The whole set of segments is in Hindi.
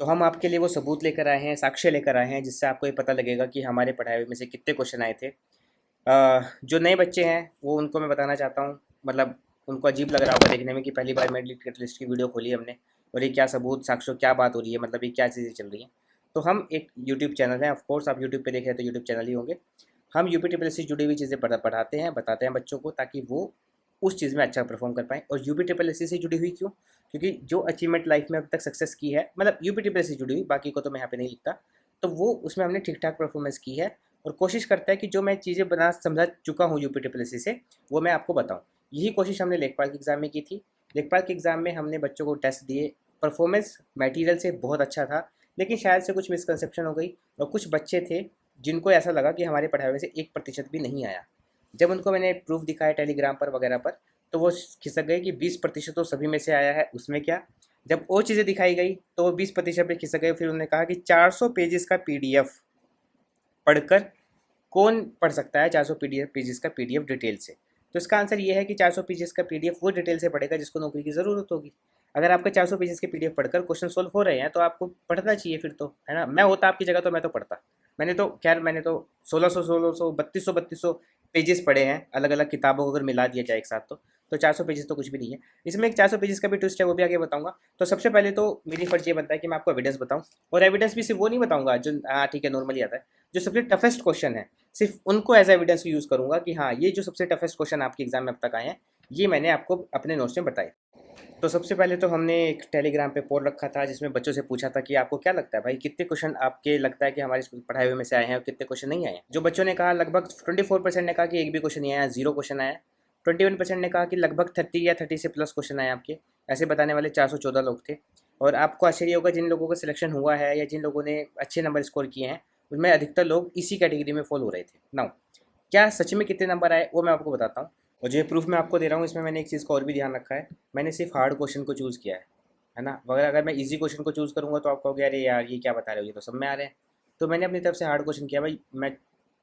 तो हम आपके लिए वो सबूत लेकर आए हैं, साक्ष्य लेकर आए हैं, जिससे आपको ये पता लगेगा कि हमारे पढ़ाए हुए में से कितने क्वेश्चन आए थे। जो नए बच्चे हैं वो उनको मैं बताना चाहता हूँ, मतलब उनको अजीब लग रहा होगा देखने में कि पहली बार मेरिट लिस्ट की वीडियो खोली हमने और ये क्या सबूत साक्ष्य क्या बात हो रही है, मतलब ये क्या चीज़ें चल रही हैं। तो हम एक यूट्यूब चैनल है, ऑफ कोर्स आप यूट्यूब पे देख रहे हैं तो यूट्यूब चैनल ही होंगे। हम यूपी ट्रिपल एस से जुड़ी हुई चीज़ें पढ़ाते हैं, बताते हैं बच्चों को, ताकि वो उस चीज़ में अच्छा परफॉर्म कर पाएँ। और यूपी ट्रिपल एस से जुड़ी हुई क्यों? क्योंकि जो अचीवमेंट लाइफ में अब तक सक्सेस की है, मतलब यूपी ट्रिपल एस से जुड़ी हुई, बाकी को तो मैं यहाँ पे नहीं लिखता, तो वो उसमें हमने ठीक ठाक परफॉर्मेंस की है। और कोशिश करता है कि जो मैं चीज़ें बना समझा चुका हूँ यूपी ट्रिपल एस से, वो मैं आपको बताऊँ। यही कोशिश हमने लेखपाल के एग्ज़ाम में की थी। लेखपाल के एग्ज़ाम में हमने बच्चों को टेस्ट दिए, परफॉर्मेंस मटेरियल से बहुत अच्छा था, लेकिन शायद से कुछ मिसकंसेप्शन हो गई और कुछ बच्चे थे जिनको ऐसा लगा कि हमारे पढ़ाए हुए से 1% भी नहीं आया। जब उनको मैंने प्रूफ दिखाया टेलीग्राम पर वगैरह पर, तो वो खिसक गए कि 20% तो सभी में से आया है, उसमें क्या। जब और चीज़ें दिखाई गई तो वो 20% पे खिसक गए। फिर उन्होंने कहा कि 400 पेजेस का पीडीएफ पढ़कर कौन पढ़ सकता है, 400 पेजेस का पीडीएफ डिटेल से। तो इसका आंसर ये है कि 400 पेजेस का पीडीएफ वो डिटेल से पढ़ेगा जिसको नौकरी की ज़रूरत होगी। अगर आपका 400 पेजेस के पीडीएफ पढ़कर क्वेश्चन सोल्व हो रहे हैं तो आपको पढ़ना चाहिए फिर तो, है ना। मैं होता आपकी जगह तो मैं तो पढ़ता। मैंने तो 1600 3200 पेजेस पढ़े हैं अलग अलग किताबों को अगर मिला दिया जाए एक साथ तो 400 पेजेस तो कुछ भी नहीं है। इसमें एक 400 पेजेस का भी ट्विस्ट है, वो भी आगे बताऊंगा। तो सबसे पहले तो मेरी फर्ज ये बनता है कि मैं आपको एविडेंस बताऊं, और एविडेंस भी सिर्फ वो नहीं बताऊंगा जो हाँ ठीक है नॉर्मली आता है। जो सबसे टफेस्ट क्वेश्चन है सिर्फ उनको एज एविडेंस यूज़ करूंगा कि हाँ ये जो सबसे टफेस्ट क्वेश्चन आपके एग्जाम में अब तक आए हैं, ये मैंने आपको अपने नोट्स में बताए। तो सबसे पहले तो हमने एक टेलीग्राम पे पोल रखा था जिसमें बच्चों से पूछा था कि आपको क्या लगता है भाई, कितने क्वेश्चन आपके लगता है कि हमारे पढ़ाई हुए में से आए हैं और कितने क्वेश्चन नहीं आए हैं। जो बच्चों ने कहा लगभग 24% ने कहा कि एक भी क्वेश्चन नहीं आया, 0 क्वेश्चन आया। 21% ने कहा कि लगभग 30 या 30 से प्लस क्वेश्चन आए आपके। ऐसे बताने वाले 414 लोग थे। और आपको आश्चर्य होगा जिन लोगों का सिलेक्शन हुआ है या जिन लोगों ने अच्छे नंबर स्कोर किए हैं, उनमें अधिकतर लोग इसी कैटेगरी में फॉल हो रहे थे। नाउ क्या सच में कितने नंबर आए वो मैं आपको बताता हूँ। और जो प्रूफ मैं आपको दे रहा हूँ इसमें मैंने एक चीज़ का और भी ध्यान रखा है। मैंने सिर्फ हार्ड क्वेश्चन को चूज़ किया है ना। वगैरह अगर मैं इजी क्वेश्चन को चूज़ करूँगा तो आप कहोगे अरे यार ये क्या बता रहे हो, ये तो सब में आ रहे हैं। तो मैंने अपनी तरफ से हार्ड क्वेश्चन किया भाई। मैं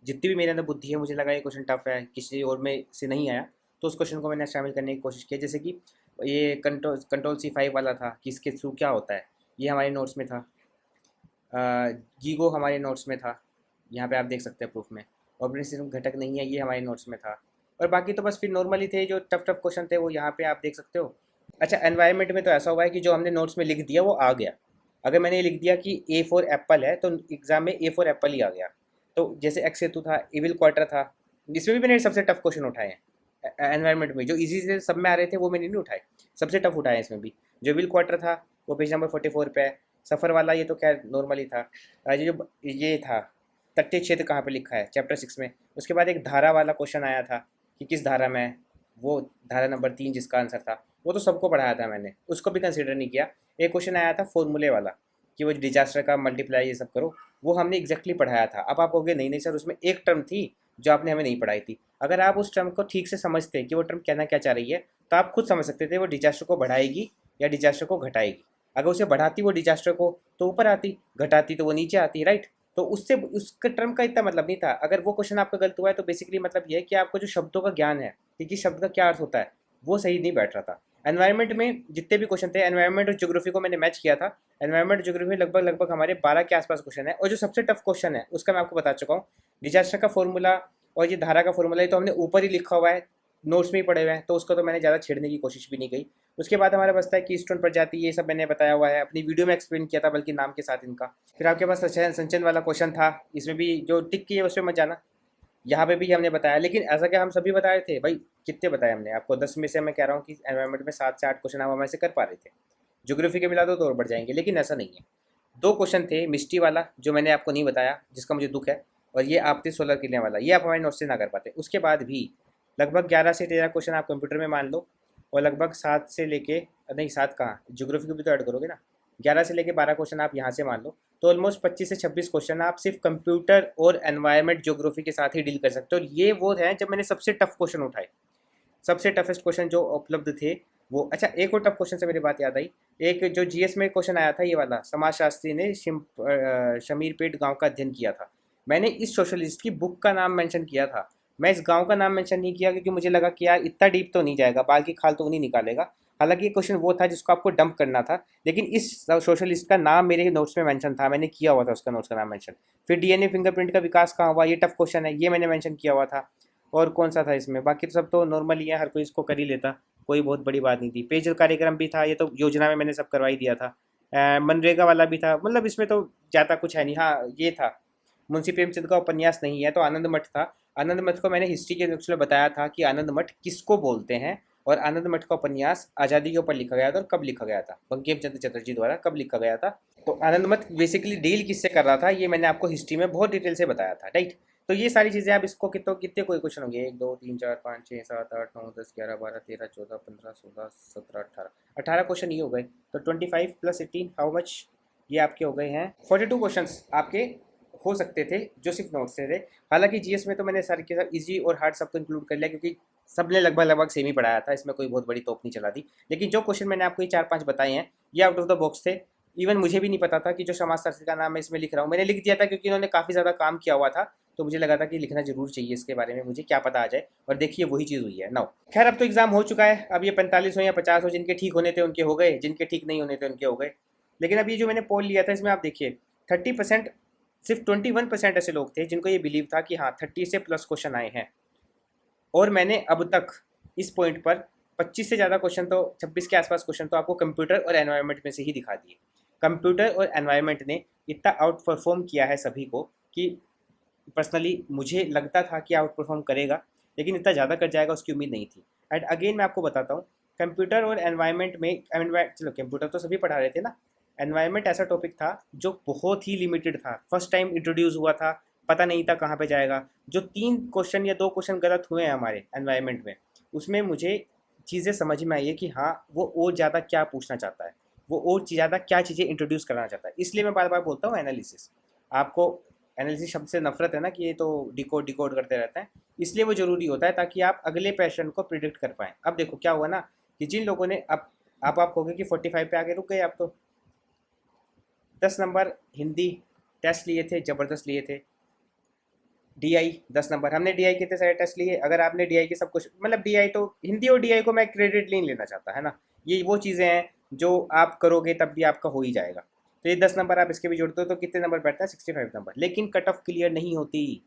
जितनी भी मेरे अंदर बुद्धि है, मुझे लगा ये क्वेश्चन टफ है, किसी और में से नहीं आया, तो उस क्वेश्चन को मैंने शामिल करने की कोशिश की। जैसे कि ये कंट्रोल C5 वाला था कि इसके थ्रू क्या होता है, ये हमारे नोट्स में था। गीगो हमारे नोट्स में था, यहाँ पे आप देख सकते हैं प्रूफ में। ऑपरेशन घटक नहीं है, ये हमारे नोट्स में था। और बाकी तो बस फिर नॉर्मली थे, जो टफ टफ क्वेश्चन थे वो यहाँ पे आप देख सकते हो। अच्छा एनवायरनमेंट में तो ऐसा हुआ है कि जो हमने नोट्स में लिख दिया वो आ गया। अगर मैंने ये लिख दिया कि A फॉर एप्पल है तो एग्जाम में A फॉर एप्पल ही आ गया। तो जैसे एक्स सेतु था, इविल क्वार्टर था, इसमें भी मैंने सबसे टफ क्वेश्चन उठाए हैं। एनवायरनमेंट में जो इजी से सब में आ रहे थे वो मैंने नहीं उठाए, सबसे टफ उठाए हैं इसमें भी। जो इविल क्वार्टर था वो पेज नंबर 44 पे है। सफ़र वाला ये तो खैर नॉर्मली था। जो ये था तटीय क्षेत्र कहाँ पे लिखा है चैप्टर 6 में। उसके बाद एक धारा वाला क्वेश्चन आया था कि किस धारा में है, वो धारा नंबर 3 जिसका आंसर था, वो तो सबको पढ़ाया था मैंने, उसको भी कंसिडर नहीं किया। एक क्वेश्चन आया था फॉर्मूले वाला कि वो डिजास्टर का मल्टीप्लाई ये सब करो, वो हमने एग्जैक्टली पढ़ाया था। अब आप कहोगे नहीं नहीं सर उसमें एक टर्म थी जो आपने हमें नहीं पढ़ाई थी। अगर आप उस टर्म को ठीक से समझते कि वो टर्म कहना क्या चाह रही है तो आप खुद समझ सकते थे वो डिजास्टर को बढ़ाएगी या डिजास्टर को घटाएगी। अगर उसे बढ़ाती वो डिजास्टर को तो ऊपर आती, घटाती तो वो नीचे आती, राइट। तो उससे उसका टर्म का इतना मतलब नहीं था। अगर वो क्वेश्चन आपका गलत हुआ है तो बेसिकली मतलब ये है कि आपको जो शब्दों का ज्ञान है कि किस शब्द का क्या अर्थ होता है वो सही नहीं बैठ रहा था। एनवायरनमेंट में जितने भी क्वेश्चन थे, एनवायरनमेंट और ज्योग्राफी को मैंने मैच किया था। एनवायरनमेंट ज्योग्राफी में लगभग लगभग हमारे 12 के आसपास क्वेश्चन है। और जो सबसे टफ क्वेश्चन है उसका मैं आपको बता चुका हूँ। डिजास्टर का फॉर्मूला और ये धारा का फॉर्मूला ये तो हमने ऊपर ही लिखा हुआ है, नोट्स में ही पढ़े हुए हैं, तो उसको तो मैंने ज़्यादा छेड़ने की कोशिश भी नहीं की। उसके बाद हमारा बचता है कि कीस्टोन प्रजाति, ये सब मैंने बताया हुआ है, अपनी वीडियो में एक्सप्लेन किया था बल्कि नाम के साथ इनका। फिर आपके पास संचयन वाला क्वेश्चन था, इसमें भी जो टिक की है उसमें मत जाना, यहाँ पे भी हमने बताया। लेकिन ऐसा क्या हम सभी बता रहे थे भाई? कितने बताए हमने आपको? 10 में से मैं कह रहा हूँ कि एनवायरनमेंट में 7 से 8 क्वेश्चन हम हमें से कर पा रहे थे। ज्योग्राफी के मिला दो तो और बढ़ जाएंगे, लेकिन ऐसा नहीं है। 2 क्वेश्चन थे, मिस्ट्री वाला जो मैंने आपको नहीं बताया जिसका मुझे दुख है, और ये आपती सोलर किले वाला, ये आप हमारे नोट से ना कर पाते। उसके बाद भी लगभग 11 से 13 क्वेश्चन आप कंप्यूटर में मान लो, और लगभग 7 से लेके, नहीं 7 कहाँ, ज्योग्राफी को भी तो ऐड करोगे ना, 11 से लेके 12 क्वेश्चन आप यहाँ से मान लो, तो ऑलमोस्ट 25 से 26 क्वेश्चन आप सिर्फ कंप्यूटर और एनवायरनमेंट ज्योग्राफी के साथ ही डील कर सकते हो। और ये वो हैं जब मैंने सबसे टफ क्वेश्चन उठाए, सबसे टफेस्ट क्वेश्चन जो उपलब्ध थे वो। अच्छा एक और टफ क्वेश्चन से मेरी बात याद आई। एक जो जीएस में क्वेश्चन आया था ये वाला, समाजशास्त्री ने शमीरपेट गांव का अध्ययन किया था। मैंने इस सोशलिस्ट की बुक का नाम मेंशन किया था, मैं इस गांव का नाम मेंशन नहीं किया क्योंकि मुझे लगा कि यार इतना डीप तो नहीं जाएगा, बाल की खाल तो नहीं निकालेगा। हालांकि ये क्वेश्चन वो था जिसको आपको डंप करना था, लेकिन इस सोशल लिस्ट का नाम मेरे नोट्स में मेंशन था, मैंने किया हुआ था उसका नोट्स का नाम मेंशन। फिर डीएनए फिंगरप्रिंट का विकास कहाँ हुआ, ये टफ क्वेश्चन है, ये मैंने मेंशन किया हुआ था। और कौन सा था इसमें, बाकी तो सब तो नॉर्मल ही है, हर कोई इसको कर ही लेता, कोई बहुत बड़ी बात नहीं थी। पेयजल कार्यक्रम भी था, ये तो योजना में मैंने सब करवा ही दिया था। मनरेगा वाला भी था, मतलब इसमें तो ज़्यादा कुछ है नहीं। हाँ ये था, मुंशी प्रेमचंद का उपन्यास नहीं है तो आनंद मठ था। आनंद मठ को मैंने हिस्ट्री के नोट्स में बताया था कि आनंद मठ किसको बोलते हैं, और आनंद मठ का उपन्यास आज़ादी के ऊपर लिखा गया था और कब लिखा गया था, बंकिम चंद्र चटर्जी द्वारा कब लिखा गया था। तो आनंद मठ बेसिकली डील किससे कर रहा था ये मैंने आपको हिस्ट्री में बहुत डिटेल से बताया था, राइट। तो ये सारी चीज़ें आप इसको कितने कितने कोई क्वेश्चन होंगे, 1 2 3 4 5 6 7 8 9 10 11 12 13 14 15 16 17 18 क्वेश्चन ये हो गए। तो 25 + 18 हाउ मच, ये आपके हो गए हैं 42 क्वेश्चंस आपके हो सकते थे जो सिर्फ नोट्स से थे। हालांकि जीएस में तो मैंने सारे के साथ इजी और हार्ड सबको इंक्लूड कर लिया, क्योंकि सबने लगभग लगभग सेम ही पढ़ाया था, इसमें कोई बहुत बड़ी तोप नहीं चला दी। लेकिन जो क्वेश्चन मैंने आपको ये 4-5 बताए हैं ये आउट ऑफ द बॉक्स थे। इवन मुझे भी नहीं पता था कि जो समाजशास्त्री का नाम मैं इसमें लिख रहा हूँ, मैंने लिख दिया था क्योंकि इन्होंने काफ़ी ज़्यादा काम किया हुआ था, तो मुझे लगा था कि लिखना जरूर चाहिए इसके बारे में, मुझे क्या पता आ जाए। और देखिए वही चीज़ हुई है नाउ। खैर अब तो एग्जाम हो चुका है, अब ये 45 हो या 50 हो, जिनके ठीक होने थे उनके हो गए, जिनके ठीक नहीं होने थे उनके हो गए। लेकिन अब ये जो मैंने पोल लिया था इसमें आप देखिए 30%, सिर्फ 21% ऐसे लोग थे जिनको ये बिलीव था कि हाँ 30 से प्लस क्वेश्चन आए हैं। और मैंने अब तक इस पॉइंट पर 25 से ज़्यादा क्वेश्चन, तो 26 के आसपास क्वेश्चन तो आपको कंप्यूटर और एनवायरनमेंट में से ही दिखा दिए। कंप्यूटर और एनवायरनमेंट ने इतना आउट परफॉर्म किया है सभी को कि पर्सनली मुझे लगता था कि आउट परफॉर्म करेगा, लेकिन इतना ज़्यादा कर जाएगा उसकी उम्मीद नहीं थी। एंड अगेन मैं आपको बताता हूँ, कंप्यूटर और एनवायरनमेंट में चलो कंप्यूटर तो सभी पढ़ा रहे थे ना, एनवायरनमेंट ऐसा टॉपिक था जो बहुत ही लिमिटेड था, फर्स्ट टाइम इंट्रोड्यूस हुआ था, पता नहीं था कहाँ पे जाएगा। जो 3 क्वेश्चन या 2 क्वेश्चन गलत हुए हैं हमारे एनवायरनमेंट में, उसमें मुझे चीज़ें समझ में आई है कि हाँ वो और ज़्यादा क्या पूछना चाहता है, वो और ज़्यादा क्या चीज़ें इंट्रोड्यूस करना चाहता है। इसलिए मैं बार बार बोलता हूँ एनालिसिस, आपको एनालिसिस शब्द से नफरत है ना कि ये तो डिकोड डिकोड करते रहते हैं, इसलिए वो ज़रूरी होता है ताकि आप अगले पैटर्न को प्रिडिक्ट कर पाएँ। अब देखो क्या हुआ ना कि जिन लोगों ने अब आप कहोगे कि 45 पे आगे रुक गए, आप तो 10 नंबर हिंदी टेस्ट लिए थे, ज़बरदस्त लिए थे। डीआई 10 नंबर, हमने डीआई के इतने सारे टेस्ट लिए, अगर आपने डीआई के सब कुछ, मतलब डीआई तो हिंदी और डीआई को मैं क्रेडिट नहीं लेना चाहता है ना, ये वो चीज़ें हैं जो आप करोगे तब भी आपका हो ही जाएगा। तो ये 10 नंबर आप इसके भी जोड़ते हो तो कितने नंबर बैठता है, 65 नंबर। लेकिन कट ऑफ क्लियर नहीं होती,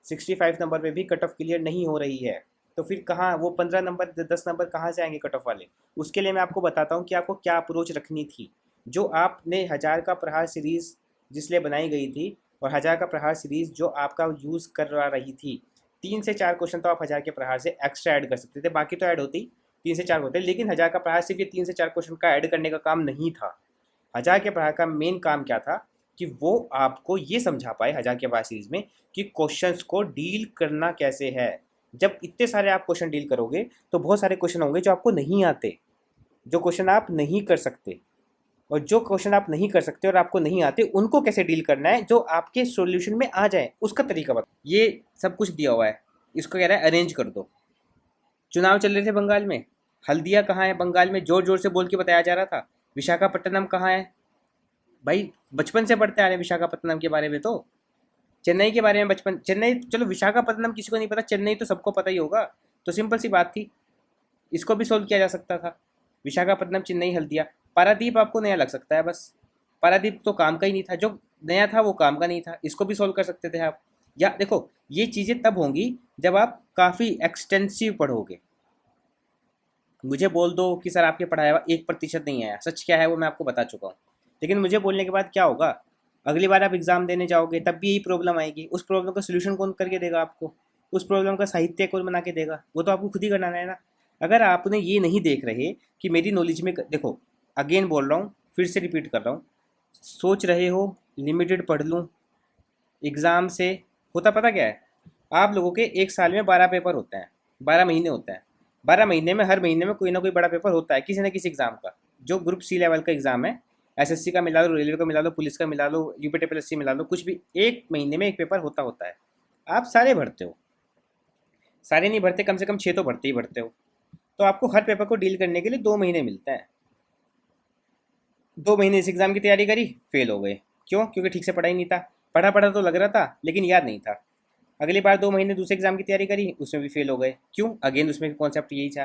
65 नंबर में भी कट ऑफ क्लियर नहीं हो रही है, तो फिर कहाँ वो 15 नंबर 10 नंबर कहाँ से आएंगे कट ऑफ वाले। उसके लिए मैं आपको बताता हूँ कि आपको क्या अप्रोच रखनी थी। जो आपने 1000 का प्रहार सीरीज़ जिसलिए बनाई गई थी, और 1000 का प्रहार सीरीज़ जो आपका यूज़ करवा रही थी, 3 से 4 क्वेश्चन तो आप 1000 के प्रहार से एक्स्ट्रा ऐड कर सकते थे, बाकी तो ऐड होती 3 से 4 होते, लेकिन 1000 का प्रहार सिर्फ ये 3 से 4 क्वेश्चन का ऐड करने का काम नहीं था। 1000 के प्रहार का मेन काम क्या था कि वो आपको ये समझा पाए 1000 के प्रहार सीरीज़ में कि क्वेश्चंस को डील करना कैसे है। जब इतने सारे आप क्वेश्चन डील करोगे तो बहुत सारे क्वेश्चन होंगे जो आपको नहीं आते, जो क्वेश्चन आप नहीं कर सकते, और जो क्वेश्चन आप नहीं कर सकते और आपको नहीं आते उनको कैसे डील करना है जो आपके सॉल्यूशन में आ जाए, उसका तरीका बता। ये सब कुछ दिया हुआ है, इसको कह रहा है अरेंज कर दो। चुनाव चल रहे थे बंगाल में, हल्दिया कहाँ है बंगाल में, जोर जोर से बोल के बताया जा रहा था। विशाखापट्टनम कहाँ है, भाई बचपन से पढ़ते आ रहे हैं विशाखापट्टनम के बारे में। तो चेन्नई के बारे में बचपन, चेन्नई चलो विशाखापट्टनम किसी को नहीं पता, चेन्नई तो सबको पता ही होगा। तो सिंपल सी बात थी, इसको भी सोल्व किया जा सकता था। विशाखापट्टनम चेन्नई हल्दिया, पारादीप आपको नया लग सकता है बस, पारादीप तो काम का ही नहीं था, जो नया था वो काम का नहीं था, इसको भी सोल्व कर सकते थे आप। या देखो ये चीज़ें तब होंगी जब आप काफ़ी एक्सटेंसिव पढ़ोगे। मुझे बोल दो कि सर आपके पढ़ाया हुआ 1% नहीं आया, सच क्या है वो मैं आपको बता चुका हूँ। लेकिन मुझे बोलने के बाद क्या होगा, अगली बार आप एग्ज़ाम देने जाओगे तब भी यही प्रॉब्लम आएगी। उस प्रॉब्लम का सोल्यूशन कौन करके देगा आपको, उस प्रॉब्लम का साहित्य कौन बना के देगा, वो तो आपको खुद ही करना है ना। अगर आपने ये नहीं देख रहे कि मेरी नॉलेज में, देखो अगेन बोल रहा हूँ, फिर से रिपीट कर रहा हूँ, सोच रहे हो लिमिटेड पढ़ लूँ एग्ज़ाम से, होता पता क्या है, आप लोगों के एक साल में 12 पेपर होते हैं, 12 महीने होते हैं, 12 महीने में हर महीने में कोई ना कोई बड़ा पेपर होता है किसी न किसी एग्ज़ाम का। जो ग्रुप सी लेवल का एग्ज़ाम है, एसएससी का मिला लो, रेलवे का मिला लो, पुलिस का मिला लो, यूपीटीपीएससी मिला लो, कुछ भी एक महीने में एक पेपर होता होता है। आप सारे भरते हो, सारे नहीं भरते, कम से कम 6 तो भरते ही भरते हो। तो आपको हर पेपर को डील करने के लिए 2 महीने मिलते हैं। 2 महीने इस एग्ज़ाम की तैयारी करी, फेल हो गए, क्यों? क्योंकि ठीक से पढ़ा ही नहीं था। पढ़ा पढ़ा तो लग रहा था लेकिन याद नहीं था। अगली बार 2 महीने दूसरे एग्ज़ाम की तैयारी करी, उसमें भी फेल हो गए, क्यों? अगेन उसमें कॉन्सेप्ट यही था।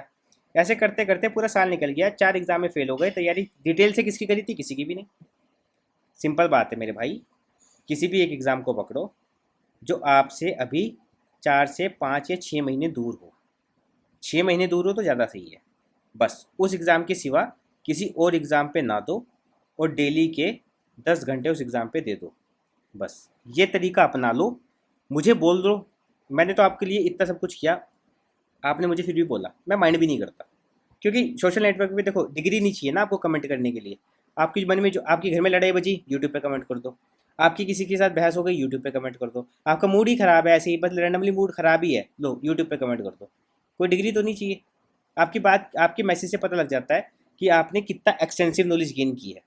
ऐसे करते करते पूरा साल निकल गया, 4 एग्ज़ाम में फेल हो गए। तैयारी डिटेल से किसकी करी थी? किसी की भी नहीं। सिंपल बात है मेरे भाई, किसी भी एक एग्ज़ाम को पकड़ो जो आपसे अभी 4 से 5 या 6 महीने दूर हो। 6 महीने दूर हो तो ज़्यादा सही है। बस उस एग्ज़ाम के सिवा किसी और एग्ज़ाम पे ना दो, और डेली के 10 घंटे उस एग्ज़ाम पे दे दो। बस ये तरीका अपना लो, मुझे बोल दो। मैंने तो आपके लिए इतना सब कुछ किया, आपने मुझे फिर भी बोला, मैं माइंड भी नहीं करता। क्योंकि सोशल नेटवर्क पे देखो, डिग्री नहीं चाहिए ना आपको कमेंट करने के लिए। आपके मन में जो आपके घर में लड़ाई बजी, यूट्यूब पे कमेंट कर दो। आपकी किसी के साथ बहस हो गई, यूट्यूब पे कमेंट कर दो। आपका मूड ही ख़राब है, ऐसे ही बस रैंडमली मूड ख़राब ही है, लो यूट्यूब पे कमेंट कर दो। कोई डिग्री तो नहीं चाहिए। आपकी बात, आपके मैसेज से पता लग जाता है कि आपने कितना एक्सटेंसिव नॉलेज गेन की है।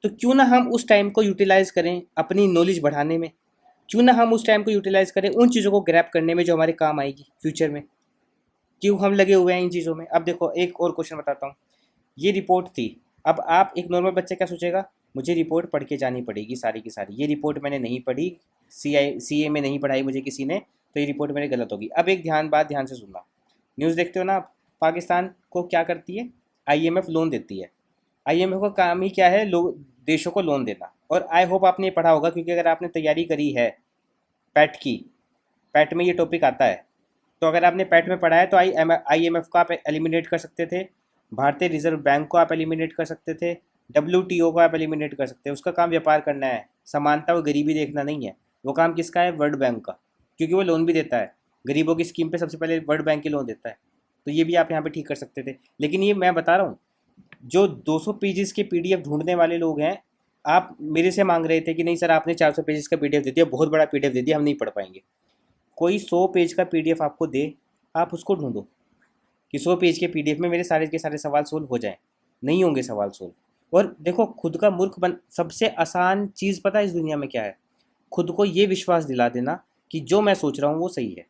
तो क्यों ना हम उस टाइम को यूटिलाइज़ करें अपनी नॉलेज बढ़ाने में। क्यों ना हम उस टाइम को यूटिलाइज़ करें उन चीज़ों को ग्रैब करने में जो हमारे काम आएगी फ्यूचर में। क्यों हम लगे हुए हैं इन चीज़ों में। अब देखो एक और क्वेश्चन बताता हूँ। ये रिपोर्ट थी। अब आप एक नॉर्मल बच्चे क्या सोचेगा, मुझे रिपोर्ट पढ़ के जानी पड़ेगी सारी की सारी। ये रिपोर्ट मैंने नहीं पढ़ी, CA में नहीं पढ़ाई मुझे किसी ने, तो ये रिपोर्ट मेरी गलत होगी। अब एक ध्यान से सुनना। न्यूज़ देखते हो ना आप, पाकिस्तान को क्या करती है, IMF लोन देती है। IMF का काम ही क्या है, लोग देशों को लोन देना। और आई होप आपने ये पढ़ा होगा, क्योंकि अगर आपने तैयारी करी है पैट की, पैट में ये टॉपिक आता है। तो अगर आपने पैट में पढ़ा है तो IMF को आप एलिमिनेट कर सकते थे, भारतीय रिजर्व बैंक को आप एलिमिनेट कर सकते थे, WTO को आप एलिमिनेट कर सकते हैं। उसका काम व्यापार करना है, समानता और गरीबी देखना नहीं है। वो काम किसका है? वर्ल्ड बैंक का, क्योंकि वो लोन भी देता है। गरीबों की स्कीम पे सबसे पहले वर्ल्ड बैंक ही लोन देता है। तो ये भी आप यहाँ पे ठीक कर सकते थे। लेकिन ये मैं बता रहा हूँ, जो 200 पेजेस के PDF ढूंढने वाले लोग हैं, आप मेरे से मांग रहे थे कि नहीं सर आपने 400 पेजेस का PDF दे दिया, बहुत बड़ा PDF दे दिया, हम नहीं पढ़ पाएंगे। कोई 100 पेज का PDF आपको दे, आप उसको ढूंढो कि 100 पेज के PDF में मेरे सारे के सारे सवाल सोल्व हो जाएं। नहीं होंगे सवाल सोल्व। और देखो, खुद का मूर्ख बन, सबसे आसान चीज़ पता है इस दुनिया में क्या है? खुद को ये विश्वास दिला देना कि जो मैं सोच रहा हूँ वो सही है।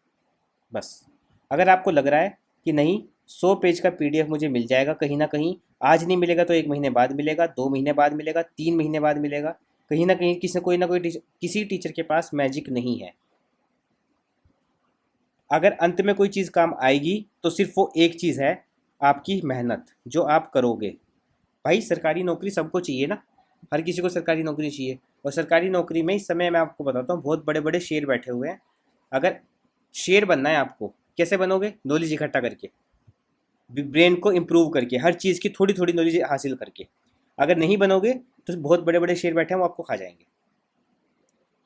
बस अगर आपको लग रहा है कि नहीं 100 पेज का PDF मुझे मिल जाएगा कहीं ना कहीं, आज नहीं मिलेगा तो 1 महीने बाद मिलेगा, 2 महीने बाद मिलेगा, 3 महीने बाद मिलेगा, कहीं ना कहीं कोई ना कोई किसी टीचर के पास मैजिक नहीं है। अगर अंत में कोई चीज़ काम आएगी तो सिर्फ वो एक चीज़ है, आपकी मेहनत जो आप करोगे। भाई सरकारी नौकरी सबको चाहिए ना, हर किसी को सरकारी नौकरी चाहिए। और सरकारी नौकरी में इस समय मैं आपको बताता हूँ, बहुत बड़े बड़े शेर बैठे हुए हैं। अगर शेर बनना है आपको, कैसे बनोगे? नॉलेज इकट्ठा करके, ब्रेन को इम्प्रूव करके, हर चीज़ की थोड़ी थोड़ी नॉलेज हासिल करके। अगर नहीं बनोगे तो बहुत बड़े बड़े शेर बैठे हैं, वो आपको खा जाएंगे।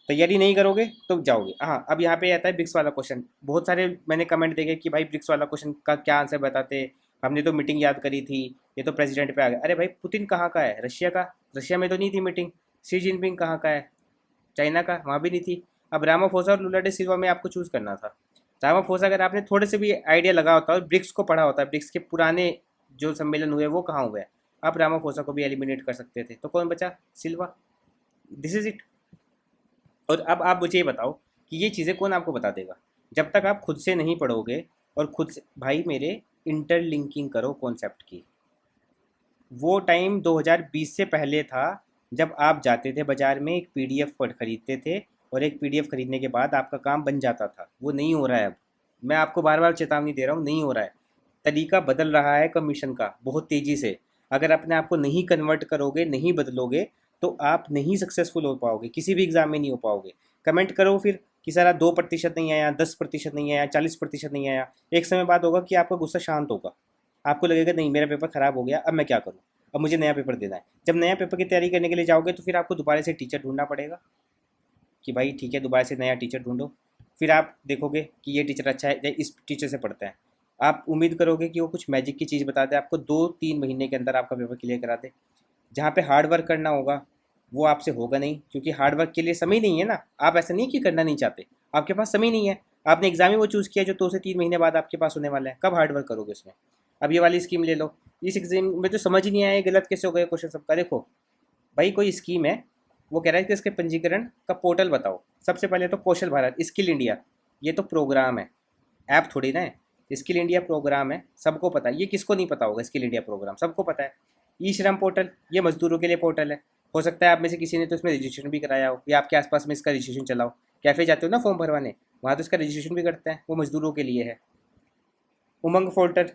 तैयारी नहीं करोगे तो जाओगे। हाँ, अब यहाँ पे आता है ब्रिक्स वाला क्वेश्चन। बहुत सारे मैंने कमेंट देखे कि भाई ब्रिक्स वाला क्वेश्चन का क्या आंसर बताते, हमने तो मीटिंग याद करी थी, ये तो प्रेसिडेंट पे आ गया। अरे भाई पुतिन कहाँ का है? रशिया का? रशिया में तो नहीं थी मीटिंग। शी जिनपिंग कहाँ का है? चाइना का? वहाँ भी नहीं थी। अब रामाफोसा और लुला डे सिल्वा में आपको चूज़ करना था। रामाफोसा, अगर आपने थोड़े से भी आइडिया लगा होता और ब्रिक्स को पढ़ा होता, ब्रिक्स के पुराने जो सम्मेलन हुए वो कहाँ हुए, आप रामाफोसा को भी एलिमिनेट कर सकते थे। तो कौन बचा? सिल्वा। This is it. और अब आप मुझे ये बताओ कि ये चीज़ें कौन आपको बता देगा? जब तक आप खुद से नहीं पढ़ोगे और खुद से, भाई मेरे, इंटरलिंकिंग करो कॉन्सेप्ट की। वो टाइम 2020 से पहले था, जब आप जाते थे बाज़ार में, एक PDF पर खरीदते थे, और एक PDF खरीदने के बाद आपका काम बन जाता था। वो नहीं हो रहा है अब। मैं आपको बार बार चेतावनी दे रहा हूँ, नहीं हो रहा है। तरीका बदल रहा है कमीशन का बहुत तेज़ी से। अगर अपने आप को नहीं कन्वर्ट करोगे, नहीं बदलोगे, तो आप नहीं सक्सेसफुल हो पाओगे, किसी भी एग्ज़ाम में नहीं हो पाओगे। कमेंट करो फिर कि सारा 2% नहीं आया, 10% नहीं आया, 40% नहीं आया। एक समय बाद होगा कि आपका गुस्सा शांत होगा, आपको लगेगा नहीं मेरा पेपर ख़राब हो गया, अब मैं क्या करूँ, अब मुझे नया पेपर देना है। जब नया पेपर की तैयारी करने के लिए जाओगे तो फिर आपको दोबारा से टीचर ढूंढना पड़ेगा कि भाई ठीक है दोबारा से नया टीचर ढूंढो। फिर आप देखोगे कि ये टीचर अच्छा है, इस टीचर से पढ़ते हैं। आप उम्मीद करोगे कि वो कुछ मैजिक की चीज़ बता दे, आपको 2-3 महीने के अंदर आपका पेपर क्लियर करा दे। जहाँ पे हार्ड वर्क करना होगा वो आपसे होगा नहीं, क्योंकि हार्ड वर्क के लिए समय नहीं है ना। आप ऐसा नहीं कि करना नहीं चाहते, आपके पास समय नहीं है। आपने एग्जाम ही वो चूज़ किया जो 2 से 3 महीने बाद आपके पास होने वाला है, कब हार्ड वर्क करोगे उसमें? अब ये वाली स्कीम ले लो, इस एग्जाम में तो समझ ही नहीं आया गलत कैसे हो गया क्वेश्चन सबका। देखो भाई, कोई स्कीम है, वो कह रहा है कि इसके पंजीकरण का पोर्टल बताओ। सबसे पहले तो कौशल भारत, स्किल इंडिया, ये तो प्रोग्राम है, ऐप थोड़ी ना है। स्किल इंडिया प्रोग्राम है, सबको पता है। ये किसको नहीं पता होगा? स्किल इंडिया प्रोग्राम सबको पता है। ई श्रम पोर्टल, ये मजदूरों के लिए पोर्टल है। हो सकता है आप में से किसी ने तो इसमें रजिस्ट्रेशन भी कराया हो, या आपके आसपास में इसका रजिस्ट्रेशन चलाओ। कैफ़े जाते हो ना फॉर्म भरवाने, वहाँ तो इसका रजिस्ट्रेशन भी करते हैं, वो मजदूरों के लिए है। उमंग पोर्टल,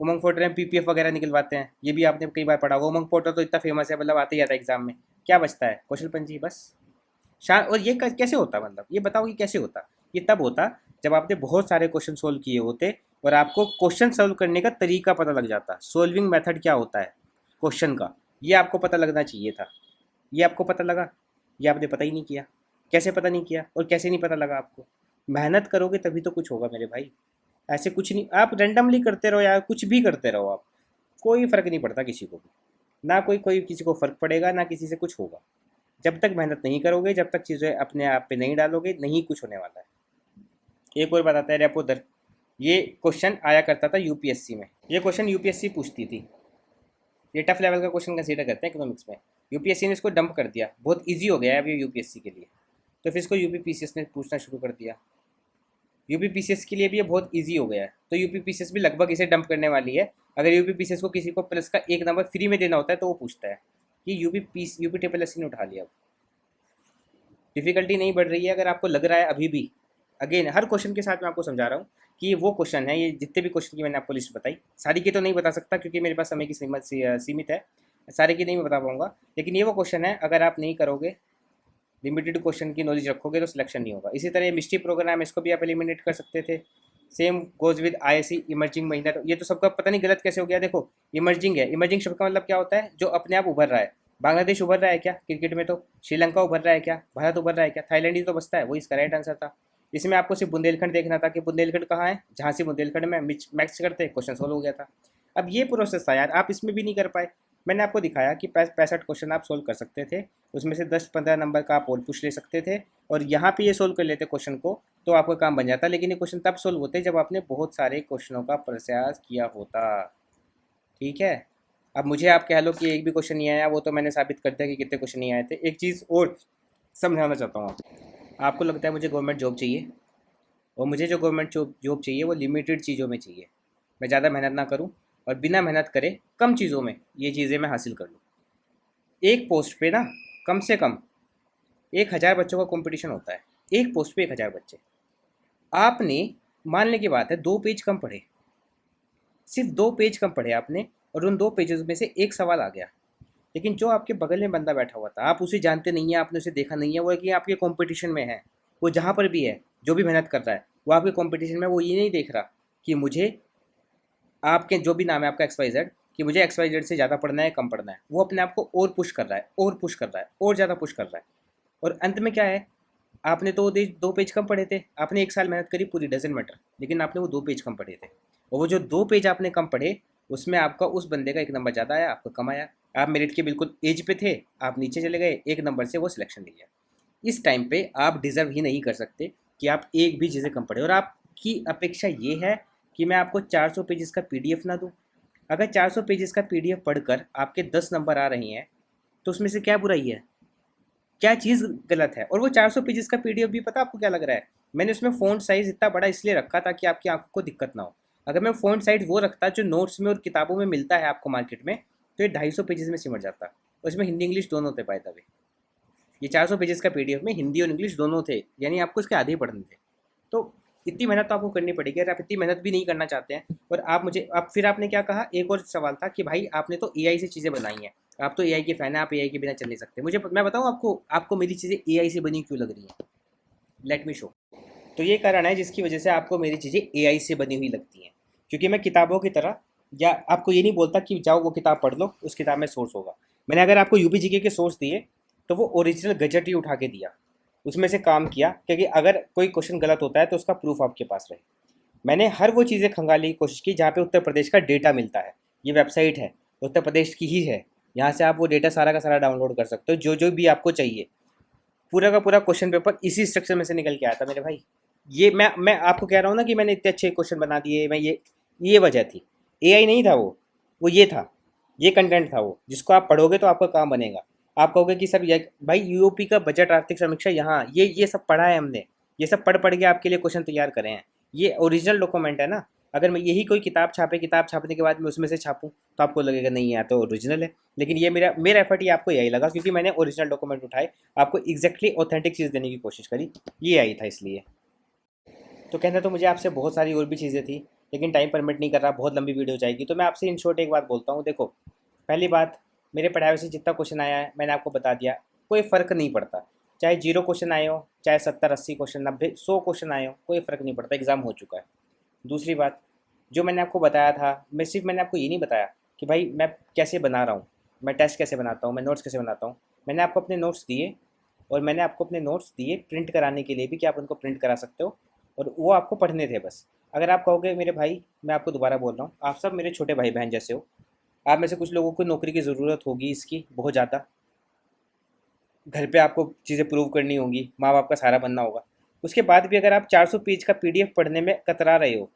उमंग पोर्टल में पीपीएफ वगैरह निकलवाते हैं, ये भी आपने कई बार पढ़ा होगा। उमंग पोर्टल तो इतना फेमस है, मतलब आते ही आता है एग्जाम में। क्या बचता है? कौशल पंजी बस। और ये कैसे होता, मतलब ये बताओ कि कैसे होता? ये तब होता जब आपने बहुत सारे क्वेश्चन सोल्व किए होते और आपको क्वेश्चन सोल्व करने का तरीका पता लग जाता, सोल्विंग मेथड क्या होता है क्वेश्चन का, ये आपको पता लगना चाहिए था। ये आपको पता लगा? ये आपने पता ही नहीं किया। कैसे पता नहीं किया और कैसे नहीं पता लगा आपको? मेहनत करोगे तभी तो कुछ होगा मेरे भाई। ऐसे कुछ नहीं, आप रैंडमली करते रहो यार, कुछ भी करते रहो आप, कोई फ़र्क नहीं पड़ता किसी को भी। ना कोई किसी को फ़र्क पड़ेगा, ना किसी से कुछ होगा। जब तक मेहनत नहीं करोगे, जब तक चीज़ें अपने आप पे नहीं डालोगे, नहीं कुछ होने वाला है। एक और बताता है रेपो दर। ये क्वेश्चन आया करता था यूपीएससी में, ये क्वेश्चन यूपीएससी पूछती थी। ये टफ लेवल का क्वेश्चन कंसीडर करते हैं इकोनॉमिक्स में। यूपीएससी ने इसको डंप कर दिया, बहुत ईजी हो गया है अब ये यूपीएससी के लिए। तो फिर इसको यूपीपीसीएस ने पूछना शुरू कर दिया। यूपीपीसीएस के लिए भी ये बहुत इजी हो गया है, तो यूपीपीसीएस भी लगभग इसे डंप करने वाली है। अगर यूपीपीसीएस को किसी को प्लस का 1 नंबर फ्री में देना होता है तो वो पूछता है कि यूपी ट्रिपल एस ने उठा लिया। अब डिफिकल्टी नहीं बढ़ रही है, अगर आपको लग रहा है अभी भी। अगेन हर क्वेश्चन के साथ मैं आपको समझा रहा हूँ कि ये वो क्वेश्चन है, ये जितने भी क्वेश्चन की मैंने आपको लिस्ट बताई, सारी की तो नहीं बता सकता क्योंकि मेरे पास समय की सीमित है, सारे की नहीं मैं बता पाऊंगा। लेकिन ये वो क्वेश्चन है, अगर आप नहीं करोगे, लिमिटेड क्वेश्चन की नॉलेज रखोगे तो सिलेक्शन नहीं होगा। इसी तरह ये मिस्ट्री प्रोग्राम, इसको भी आप एलिमिनेट कर सकते थे। Same goes with ISC emerging महीना। ये तो सबका पता नहीं गलत कैसे हो गया। देखो इमर्जिंग है, इमर्जिंग शब्द का मतलब क्या होता है? जो अपने आप उभर रहा है। बांग्लादेश उभर रहा है क्या क्रिकेट में? तो श्रीलंका उभर रहा है क्या? भारत उभर रहा है क्या? थाईलैंड ही तो बचता है, वही इसका राइट आंसर था। इसमें आपको सिर्फ बुंदेलखंड देखना था कि बुंदेलखंड कहाँ है, जहाँ से बुंदेलखंड में मैक्स करते क्वेश्चन सोल्व हो गया था। अब ये प्रोसेस था यार, आप इसमें भी नहीं कर पाए। मैंने आपको दिखाया कि 65 क्वेश्चन आप सोल्व कर सकते थे, उसमें से 10-15 नंबर का आप और पूछ ले सकते थे, और यहाँ पे ये सोल्व कर लेते क्वेश्चन को तो आपका काम बन जाता। लेकिन ये क्वेश्चन तब सोल्व होते जब आपने बहुत सारे क्वेश्चनों का प्रयास किया होता। ठीक है, अब मुझे आप कह लो कि एक भी क्वेश्चन नहीं आया, वो तो मैंने साबित कर दिया कि कितने क्वेश्चन नहीं आए थे। एक चीज़ और समझाना चाहता हूँ आपको लगता है मुझे गवर्नमेंट जॉब चाहिए, और मुझे जो गवर्नमेंट जॉब चाहिए वो लिमिटेड चीज़ों में चाहिए। मैं ज़्यादा मेहनत ना करूँ और बिना मेहनत करे कम चीज़ों में ये चीज़ें मैं हासिल कर लूँ। एक पोस्ट पे ना कम से कम 1000 बच्चों का कंपटीशन होता है। एक पोस्ट पे 1000 बच्चे। आपने, मानने की बात है, 2 पेज कम पढ़े, सिर्फ 2 पेज कम पढ़े आपने, और उन 2 पेजेस में से एक सवाल आ गया। लेकिन जो आपके बगल में बंदा बैठा हुआ था, आप उसे जानते नहीं हैं, आपने उसे देखा नहीं है, वो है कि आपके कंपटीशन में है। वो जहाँ पर भी है, जो भी मेहनत कर रहा है, वो आपके कंपटीशन में, वो ये नहीं देख रहा कि मुझे, आपके जो भी नाम है आपका XYZ, कि मुझे XYZ से ज़्यादा पढ़ना है कम पढ़ना है। वो अपने आप को और पुश कर रहा है, और पुश कर रहा है, और ज़्यादा पुश कर रहा है। और अंत में क्या है? आपने तो 2 पेज कम पढ़े थे, आपने 1 साल मेहनत करी पूरी, डजेंट मैटर, लेकिन आपने वो 2 पेज कम पढ़े थे। और वो जो 2 पेज आपने कम पढ़े, उसमें आपका उस बंदे का 1 नंबर ज़्यादा आया, आपका कम आया। आप मेरिट के बिल्कुल एज पे थे, आप नीचे चले गए, 1 नंबर से वो सिलेक्शन ले गया। इस टाइम पे आप डिज़र्व ही नहीं कर सकते कि आप एक भी चीज़ें कम पढ़े। और आपकी अपेक्षा ये है कि मैं आपको 400 पेजेस का PDF ना दूँ। अगर 400 पेजेस का PDF पढ़कर आपके 10 नंबर आ रही हैं तो उसमें से क्या बुराई है? क्या चीज़ गलत है? और वो 400 पेजेस का PDF भी पता आपको क्या लग रहा है? मैंने उसमें फ़ॉन्ट साइज़ इतना बड़ा इसलिए रखा ताकि आपकी आंखों को दिक्कत ना हो। अगर मैं फ़ॉन्ट साइज़ वो रखता जो नोट्स में और किताबों में मिलता है आपको मार्केट में, तो ये 250 पेजेस में सिमट जाता। और इसमें हिंदी इंग्लिश दोनों थे बाय द वे। ये 400 पेजेस का PDF में हिंदी और इंग्लिश दोनों थे, यानी आपको इसके आधे ही पढ़ने थे। तो इतनी मेहनत तो आपको करनी पड़ेगी। अगर आप इतनी मेहनत भी नहीं करना चाहते हैं, और आप मुझे, अब फिर आपने क्या कहा, एक और सवाल था कि भाई आपने तो AI से चीज़ें बनाई हैं, आप तो AI के फ़ैन हैं, आप AI के बिना चल नहीं सकते। मुझे, मैं बताऊँ आपको, आपको मेरी चीज़ें AI से बनी क्यों लग रही हैं? Let me show. तो ये कारण है जिसकी वजह से आपको मेरी चीज़ें AI से बनी हुई लगती हैं, क्योंकि मैं किताबों की तरह, या आपको ये नहीं बोलता कि जाओ वो किताब पढ़ लो, उस किताब में सोर्स होगा। मैंने अगर आपको UPGK के सोर्स दिए तो वो ओरिजिनल गजट ही उठा के दिया, उसमें से काम किया, क्योंकि अगर कोई क्वेश्चन गलत होता है तो उसका प्रूफ आपके पास रहे। मैंने हर वो चीज़ें खंगालने की कोशिश की जहाँ पे उत्तर प्रदेश का डेटा मिलता है। ये वेबसाइट है, उत्तर प्रदेश की ही है, यहाँ से आप वो डेटा सारा का सारा डाउनलोड कर सकते हो, जो जो भी आपको चाहिए। पूरा का पूरा क्वेश्चन पेपर इसी स्ट्रक्चर में से निकल के आया था मेरे भाई। ये मैं आपको कह रहा हूँ ना कि मैंने इतने अच्छे क्वेश्चन बना दिए, मैं ये वजह थी। AI नहीं था वो ये था, ये कंटेंट था वो, जिसको आप पढ़ोगे तो आपका काम बनेगा। आप कहोगे कि सर ये भाई यूओपी का बजट आर्थिक समीक्षा, यहाँ ये सब पढ़ा है हमने, ये सब पढ़ पढ़ के आपके लिए क्वेश्चन तैयार करे हैं। ये ओरिजिनल डॉक्यूमेंट है ना। अगर मैं यही कोई किताब छापे, किताब छापने के बाद मैं उसमें से छापूँ तो आपको लगेगा नहीं यार तो ओरिजिनल है। लेकिन ये मेरा एफर्ट ये आपको यही लगा क्योंकि मैंने ओरिजिनल डॉक्यूमेंट उठाए, आपको एग्जैक्टली ऑथेंटिक चीज़ देने की कोशिश करी, ये आई था इसलिए। तो कहना तो मुझे आपसे बहुत सारी और भी चीज़ें थी, लेकिन टाइम परमिट नहीं कर रहा, बहुत लंबी वीडियो हो जाएगी। तो मैं आपसे इन शॉर्ट एक बात बोलता हूँ। देखो, पहली बात, मेरे पढ़ाए हुए से जितना क्वेश्चन आया है मैंने आपको बता दिया, कोई फ़र्क नहीं पड़ता। चाहे 0 क्वेश्चन आए हो, चाहे 70-80 क्वेश्चन, 90-100 क्वेश्चन आए हो, कोई फ़र्क नहीं पड़ता, एग्ज़ाम हो चुका है। दूसरी बात, जो मैंने आपको बताया था, मैंने आपको ये नहीं बताया कि भाई मैं कैसे बना रहा हूँ, मैं टेस्ट कैसे बनाता हूँ, मैं नोट्स कैसे बनाता हूँ। मैंने आपको अपने नोट्स दिए, और मैंने आपको अपने नोट्स दिए प्रिंट कराने के लिए भी कि आप उनको प्रिंट करा सकते हो, और वो आपको पढ़ने थे बस। अगर आप कहोगे मेरे भाई, मैं आपको दोबारा बोल रहा हूँ, आप सब मेरे छोटे भाई बहन जैसे हो। आप में से कुछ लोगों को नौकरी की ज़रूरत होगी, इसकी बहुत ज़्यादा, घर पे आपको चीज़ें प्रूव करनी होंगी, माँ बाप का सहारा बनना होगा। उसके बाद भी अगर आप 400 पेज का पीडीएफ पढ़ने में कतरा रहे हो,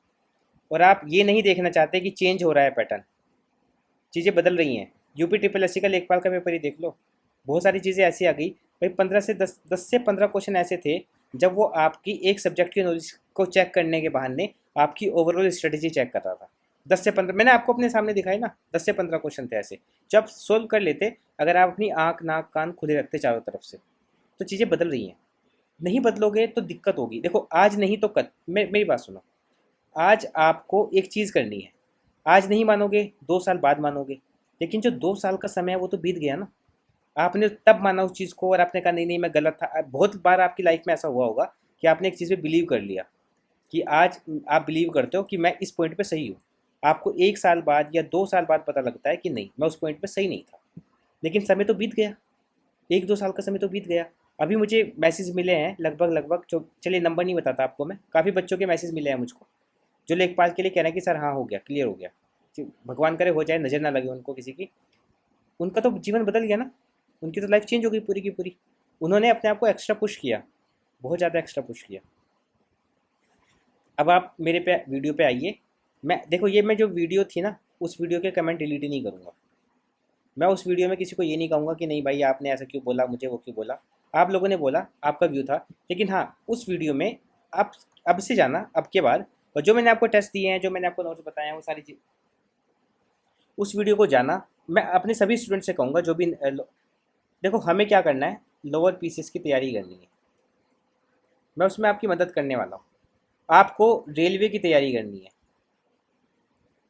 और आप ये नहीं देखना चाहते कि चेंज हो रहा है पैटर्न, चीज़ें बदल रही हैं। यूपी ट्रिपल एस सी का लेखपाल का पेपर ही देख लो, बहुत सारी चीज़ें ऐसी आ गई भाई। 10 से 15 क्वेश्चन ऐसे थे जब वो आपकी एक सब्जेक्ट की नॉलेज को चेक करने के बहाने आपकी ओवरऑल स्ट्रेटेजी चेक कर रहा था। 10 से 15 मैंने आपको अपने सामने दिखाई ना, 10 से 15 क्वेश्चन थे ऐसे, जब सोल्व कर लेते, अगर आप अपनी आँख नाक कान खुले रखते चारों तरफ से, तो चीज़ें बदल रही हैं। नहीं बदलोगे तो दिक्कत होगी। देखो, आज नहीं तो कल, मेरी बात सुनो, आज आपको एक चीज़ करनी है, आज नहीं मानोगे 2 साल बाद मानोगे, लेकिन जो 2 साल का समय है वो तो बीत गया ना। आपने तब माना उस चीज़ को, और आपने कहा नहीं नहीं मैं गलत था। बहुत बार आपकी लाइफ में ऐसा हुआ होगा कि आपने एक चीज़ पे बिलीव कर लिया, कि आज आप बिलीव करते हो कि मैं इस पॉइंट पे सही हूँ। आपको 1 साल बाद या 2 साल बाद पता लगता है कि नहीं, मैं उस पॉइंट पे सही नहीं था, लेकिन समय तो बीत गया, 1-2 साल का समय तो बीत गया। अभी मुझे मैसेज मिले हैं लगभग लगभग, जो चलिए नंबर नहीं बताता आपको मैं, काफ़ी बच्चों के मैसेज मिले हैं मुझको, जो लेखपाल के लिए कह रहे हैं कि सर हाँ हो गया, क्लियर हो गया। भगवान करे हो जाए, नज़र ना लगे उनको किसी की। उनका तो जीवन बदल गया ना, उनकी तो लाइफ चेंज हो गई पूरी की पूरी। उन्होंने अपने आप को एक्स्ट्रा पुश किया, बहुत ज़्यादा एक्स्ट्रा पुश किया। अब आप मेरे पे वीडियो पे आइए। मैं देखो, ये मैं जो वीडियो थी ना, उस वीडियो के कमेंट डिलीट ही नहीं करूँगा। मैं उस वीडियो में किसी को ये नहीं कहूँगा कि नहीं भाई आपने ऐसा क्यों बोला, मुझे वो क्यों बोला। आप लोगों ने बोला, आपका व्यू था, लेकिन हाँ उस वीडियो में आप अब से जाना, अब के बाद, और जो मैंने आपको टेस्ट दिए हैं, जो मैंने आपको नोट्स बताए हैं, वो सारी चीज़, उस वीडियो को जाना। मैं अपने सभी स्टूडेंट से कहूँगा जो भी देखो, हमें क्या करना है, लोअर पीसीएस की तैयारी करनी है, मैं उसमें आपकी मदद करने वाला हूँ। आपको रेलवे की तैयारी करनी है,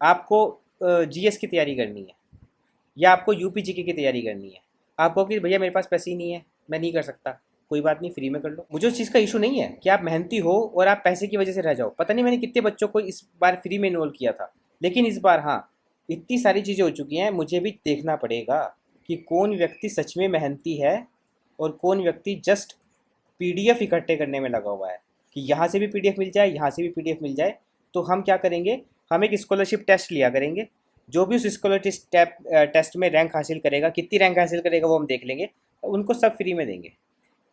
आपको जीएस की तैयारी करनी है, या आपको यूपी जीके की तैयारी करनी है। आप कहो कि भैया मेरे पास पैसे ही नहीं है, मैं नहीं कर सकता, कोई बात नहीं, फ्री में कर लो। मुझे उस चीज़ का इशू नहीं है कि आप मेहनती हो और आप पैसे की वजह से रह जाओ। पता नहीं मैंने कितने बच्चों को इस बार फ्री में इन्वॉल्व किया था, लेकिन इस बार हाँ, इतनी सारी चीज़ें हो चुकी हैं, मुझे भी देखना पड़ेगा कि कौन व्यक्ति सच में मेहनती है और कौन व्यक्ति जस्ट पीडीएफ इकट्ठे करने में लगा हुआ है, कि यहाँ से भी पीडीएफ मिल जाए, यहाँ से भी पीडीएफ मिल जाए। तो हम क्या करेंगे, हम एक स्कॉलरशिप टेस्ट लिया करेंगे। जो भी उस स्कॉलरशिप टेस्ट में रैंक हासिल करेगा, कितनी रैंक हासिल करेगा वो हम देख लेंगे, उनको सब फ्री में देंगे,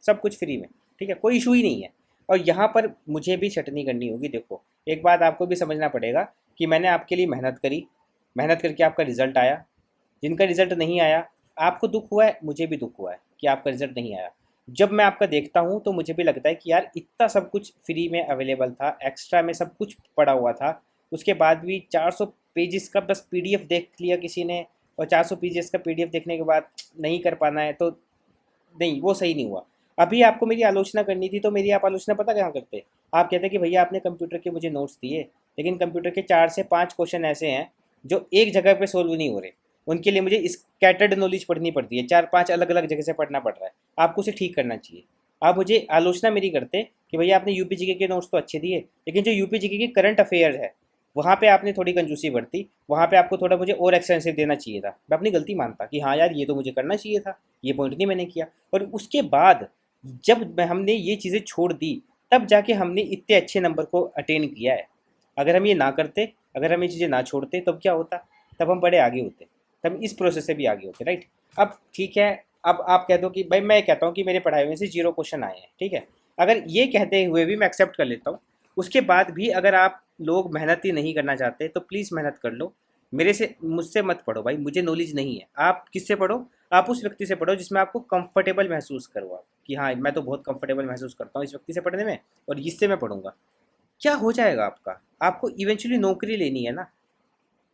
सब कुछ फ्री में, ठीक है, कोई इशू ही नहीं है। और यहाँ पर मुझे भी छटनी करनी होगी। देखो, एक बात आपको भी समझना पड़ेगा कि मैंने आपके लिए मेहनत करी, मेहनत करके आपका रिजल्ट आया। जिनका रिजल्ट नहीं आया, आपको दुख हुआ है, मुझे भी दुख हुआ है कि आपका रिजल्ट नहीं आया। जब मैं आपका देखता हूँ तो मुझे भी लगता है कि यार इतना सब कुछ फ्री में अवेलेबल था, एक्स्ट्रा में सब कुछ पड़ा हुआ था, उसके बाद भी 400 पेजेस का बस पीडीएफ देख लिया किसी ने, और 400 पेजेस का पीडीएफ देखने के बाद नहीं कर पाना है, तो नहीं, वो सही नहीं हुआ। अभी आपको मेरी आलोचना करनी थी, तो मेरी आप आलोचना पता कहाँ करते? आप कहते कि भैया आपने कंप्यूटर के मुझे नोट्स दिए, लेकिन कंप्यूटर के 4 से 5 क्वेश्चन ऐसे हैं जो एक जगह पे सोल्व नहीं हो रहे, उनके लिए मुझे स्कैटर्ड नॉलेज पढ़नी पड़ती है, 4-5 अलग अलग जगह से पढ़ना पड़ रहा है। आपको उसे ठीक करना चाहिए। आप मुझे आलोचना मेरी करते कि भैया आपने यूपी जीके के नोट्स तो अच्छे दिए, लेकिन जो यूपी जीके के करंट अफेयर है वहाँ पे आपने थोड़ी कंजूसी बरती, वहाँ पे आपको थोड़ा मुझे और एक्सटेंसिव देना चाहिए था। मैं अपनी गलती मानता कि हाँ यार ये तो मुझे करना चाहिए था, ये पॉइंट नहीं मैंने किया। और उसके बाद जब हमने ये चीज़ें छोड़ दी, तब जाके हमने इतने अच्छे नंबर को अटेन किया है। अगर हम ये ना करते, अगर हम ये चीज़ें ना छोड़ते, तब क्या होता? तब हम बड़े आगे होते, तब इस प्रोसेस से भी आगे होते, राइट। अब ठीक है, अब आप कह दो कि भाई, मैं कहता हूँ कि मेरे पढ़ाई में से 0 क्वेश्चन आए हैं, ठीक है। अगर ये कहते हुए भी मैं एक्सेप्ट कर लेता हूँ, उसके बाद भी अगर आप लोग मेहनत ही नहीं करना चाहते, तो प्लीज़ मेहनत कर लो। मुझसे मत पढ़ो भाई, मुझे नॉलेज नहीं है। आप किससे पढ़ो? आप उस व्यक्ति से पढ़ो जिसमें आपको कंफर्टेबल महसूस करो, आप कि हाँ मैं तो बहुत कंफर्टेबल महसूस करता हूँ इस व्यक्ति से पढ़ने में, और इससे मैं पढ़ूंगा। क्या हो जाएगा आपका? आपको इवेंचुअली नौकरी लेनी है ना।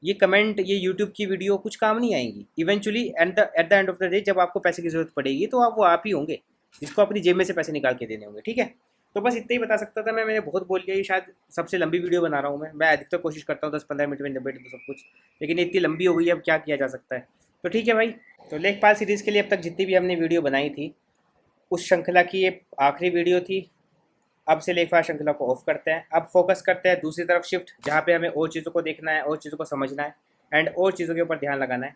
ये कमेंट, ये यूट्यूब की वीडियो कुछ काम नहीं आएंगी। Eventually at the end of the day जब आपको पैसे की ज़रूरत पड़ेगी, तो आप वो आप ही होंगे जिसको अपनी जेब में से पैसे निकाल के देने होंगे, ठीक है। तो बस इतना ही बता सकता था मैंने बहुत बोल लिया, ये शायद सबसे लंबी वीडियो बना रहा हूँ मैं अधिकतर कोशिश करता हूँ 10-15 मिनट में निपट दूँ सब कुछ, लेकिन इतनी लंबी हो गई, अब क्या किया जा सकता है। तो ठीक है भाई, तो लेखपाल सीरीज़ के लिए अब तक जितनी भी हमने वीडियो बनाई थी उस श्रृंखला की ये आखिरी वीडियो थी। अब से लेखपाल श्रृंखला को ऑफ करते हैं, अब फोकस करते हैं दूसरी तरफ शिफ्ट, जहाँ पे हमें और चीज़ों को देखना है और चीज़ों को समझना है एंड और चीज़ों के ऊपर ध्यान लगाना है।